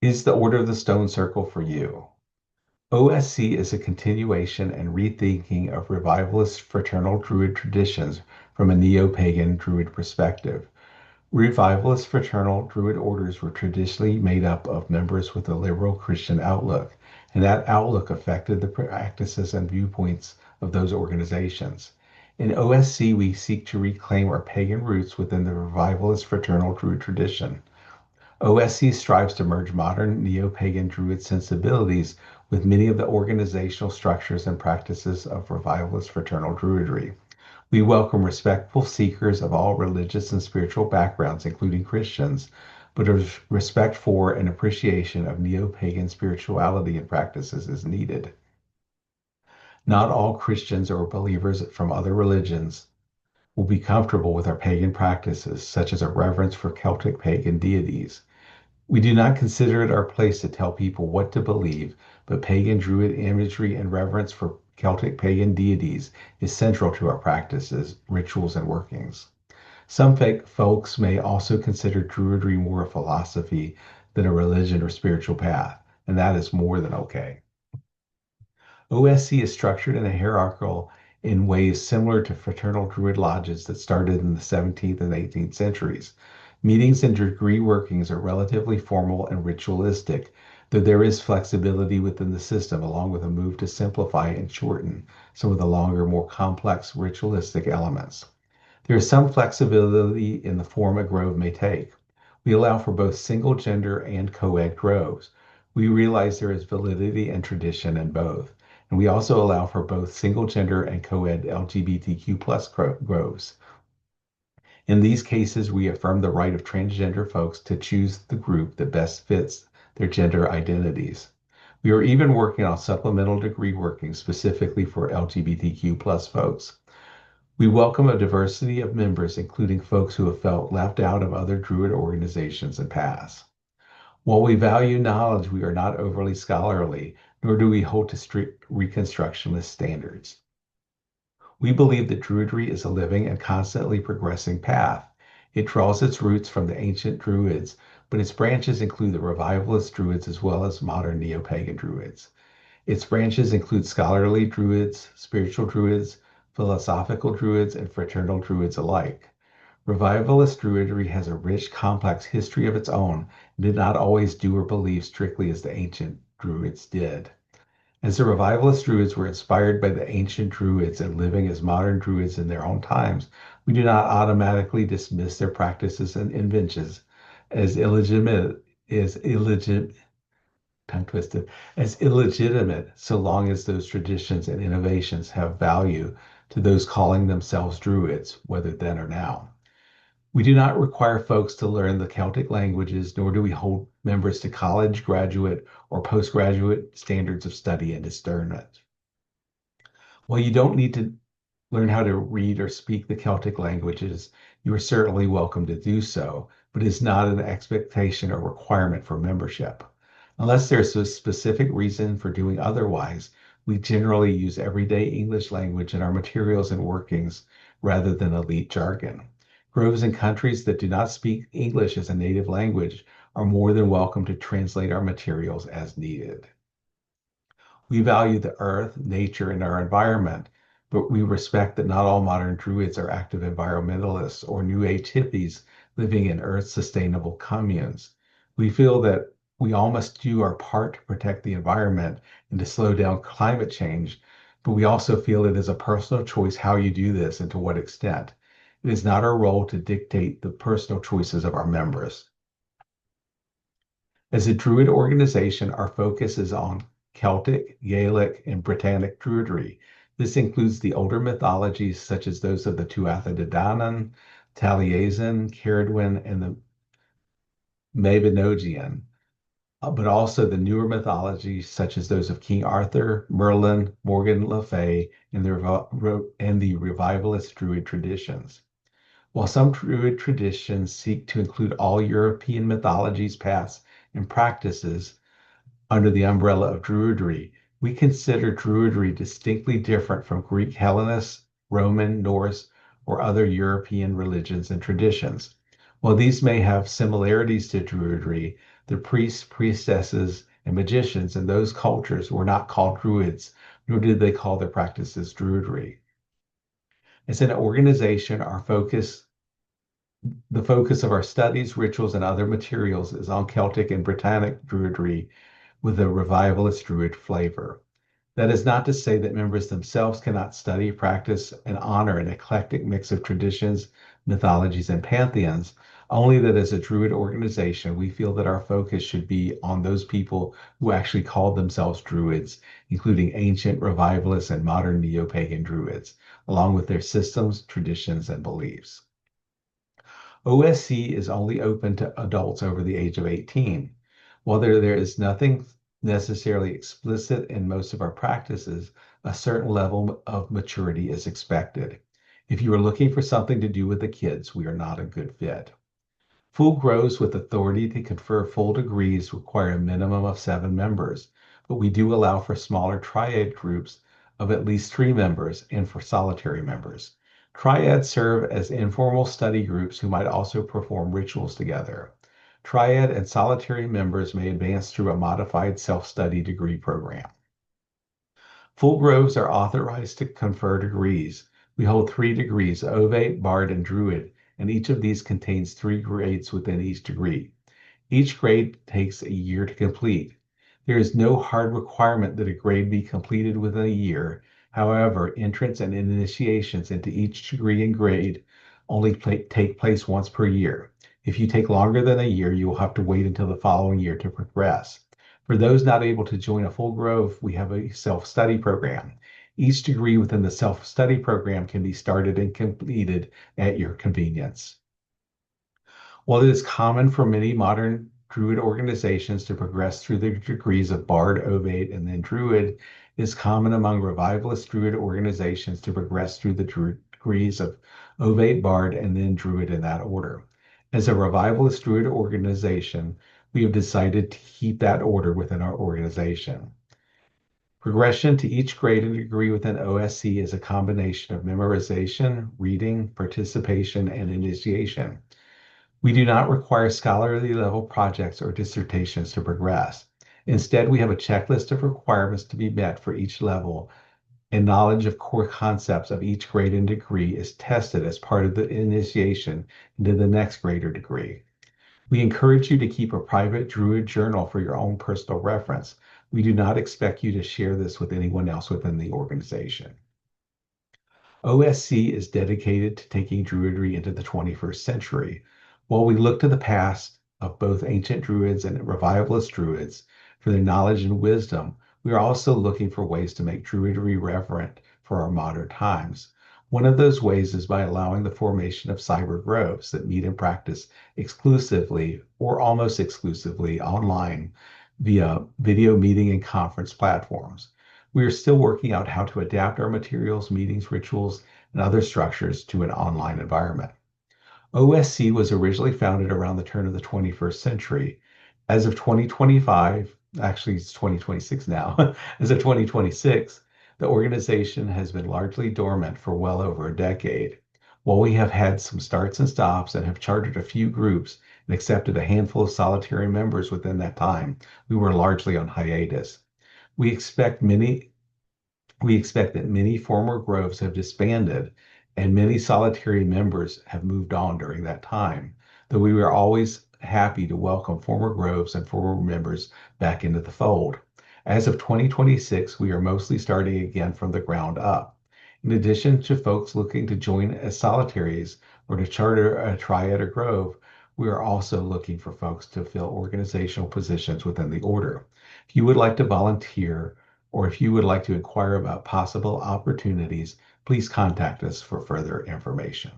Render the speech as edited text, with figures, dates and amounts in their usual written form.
Is the Order of the Stone Circle for you? OSC is a continuation and rethinking of revivalist fraternal Druid traditions from a neo-pagan Druid perspective. Revivalist fraternal Druid orders were traditionally made up of members with a liberal Christian outlook, and that outlook affected the practices and viewpoints of those organizations. In OSC, we seek to reclaim our pagan roots within the revivalist fraternal Druid tradition. OSC strives to merge modern neo-pagan Druid sensibilities with many of the organizational structures and practices of revivalist fraternal Druidry. We welcome respectful seekers of all religious and spiritual backgrounds, including Christians, but a respect for and appreciation of neo-pagan spirituality and practices is needed. Not all Christians or believers from other religions will be comfortable with our pagan practices, such as a reverence for Celtic pagan deities. We do not consider it our place to tell people what to believe, but pagan Druid imagery and reverence for Celtic pagan deities is central to our practices, rituals, and workings. Some folks may also consider Druidry more a philosophy than a religion or spiritual path, and that is more than okay. OSC is structured in a hierarchical in ways similar to fraternal Druid lodges that started in the 17th and 18th centuries. Meetings and degree workings are relatively formal and ritualistic, though there is flexibility within the system, along with a move to simplify and shorten some of the longer, more complex ritualistic elements. There is some flexibility in the form a grove may take. We allow for both single gender and co-ed groves. We realize there is validity and tradition in both. And we also allow for both single gender and co-ed LGBTQ plus groves. In these cases, we affirm the right of transgender folks to choose the group that best fits their gender identities. We are even working on supplemental degree working specifically for LGBTQ plus folks. We welcome a diversity of members, including folks who have felt left out of other Druid organizations and paths. While we value knowledge, we are not overly scholarly, nor do we hold to strict Reconstructionist standards. We believe that Druidry is a living and constantly progressing path. It draws its roots from the ancient Druids, but its branches include the revivalist Druids as well as modern neo-pagan Druids. Its branches include scholarly Druids, spiritual Druids, philosophical Druids, and fraternal Druids alike. Revivalist Druidry has a rich, complex history of its own and did not always do or believe strictly as the ancient Druids did. As the revivalist Druids were inspired by the ancient Druids and living as modern Druids in their own times, we do not automatically dismiss their practices and inventions as tongue twisted, as illegitimate, so long as those traditions and innovations have value to those calling themselves Druids, whether then or now. We do not require folks to learn the Celtic languages, nor do we hold members to college, graduate, or postgraduate standards of study and discernment. While you don't need to learn how to read or speak the Celtic languages, you are certainly welcome to do so, but it is not an expectation or requirement for membership. Unless there's a specific reason for doing otherwise, we generally use everyday English language in our materials and workings rather than elite jargon. Groves in countries that do not speak English as a native language are more than welcome to translate our materials as needed. We value the earth, nature, and our environment, but we respect that not all modern Druids are active environmentalists or New Age hippies living in earth-sustainable communes. We feel that we all must do our part to protect the environment and to slow down climate change, but we also feel it is a personal choice how you do this and to what extent. It is not our role to dictate the personal choices of our members. As a Druid organization, our focus is on Celtic, Gaelic, and Britannic Druidry. This includes the older mythologies such as those of the Tuatha De Danann, Taliesin, Caradwin, and the Mabinogion, but also the newer mythologies such as those of King Arthur, Merlin, Morgan Le Fay, and the revivalist Druid traditions. While some Druid traditions seek to include all European mythologies, paths, and practices under the umbrella of Druidry, we consider Druidry distinctly different from Greek Hellenist, Roman, Norse, or other European religions and traditions. While these may have similarities to Druidry, the priests, priestesses, and magicians in those cultures were not called Druids, nor did they call their practices Druidry. As an organization, the focus of our studies, rituals, and other materials is on Celtic and Britannic Druidry with a revivalist Druid flavor. That is not to say that members themselves cannot study, practice, and honor an eclectic mix of traditions, mythologies, and pantheons, only that as a Druid organization, we feel that our focus should be on those people who actually called themselves Druids, including ancient revivalists and modern neo-pagan Druids, along with their systems, traditions, and beliefs. OSC is only open to adults over the age of 18. While there is nothing necessarily explicit in most of our practices, a certain level of maturity is expected. If you are looking for something to do with the kids, we are not a good fit. Full grows with authority to confer full degrees require a minimum of 7 members, but we do allow for smaller triad groups of at least 3 members and for solitary members. Triads serve as informal study groups who might also perform rituals together. Triad and solitary members may advance through a modified self-study degree program. Full groves are authorized to confer degrees. We hold 3 degrees, Ovate, Bard, and Druid, and each of these contains 3 grades within each degree. Each grade takes a year to complete. There is no hard requirement that a grade be completed within a year. However, entrance and initiations into each degree and grade only take place once per year. If you take longer than a year, you will have to wait until the following year to progress. For those not able to join a full grove, we have a self-study program. Each degree within the self-study program can be started and completed at your convenience. While it is common for many modern Druid organizations to progress through the degrees of Bard, Ovate, and then Druid, it is common among revivalist Druid organizations to progress through the degrees of Ovate, Bard, and then Druid in that order. As a revivalist Druid organization, we have decided to keep that order within our organization. Progression to each grade and degree within OSC is a combination of memorization, reading, participation, and initiation. We do not require scholarly level projects or dissertations to progress. Instead, we have a checklist of requirements to be met for each level, and knowledge of core concepts of each grade and degree is tested as part of the initiation into the next grade or degree. We encourage you to keep a private Druid journal for your own personal reference. We do not expect you to share this with anyone else within the organization. OSC is dedicated to taking Druidry into the 21st century. While we look to the past of both ancient Druids and revivalist Druids for their knowledge and wisdom, we are also looking for ways to make Druidry reverent for our modern times. One of those ways is by allowing the formation of cyber groves that meet and practice exclusively or almost exclusively online via video meeting and conference platforms. We are still working out how to adapt our materials, meetings, rituals, and other structures to an online environment. OSC was originally founded around the turn of the 21st century. As of 2025, actually it's 2026 now, as of 2026, the organization has been largely dormant for well over a decade. While we have had some starts and stops and have chartered a few groups and accepted a handful of solitary members within that time, we were largely on hiatus. We expect that many former groves have disbanded and many solitary members have moved on during that time, though we were always happy to welcome former groves and former members back into the fold. As of 2026, we are mostly starting again from the ground up. In addition to folks looking to join as solitaries or to charter a triad or grove, we are also looking for folks to fill organizational positions within the order. If you would like to volunteer or if you would like to inquire about possible opportunities, please contact us for further information.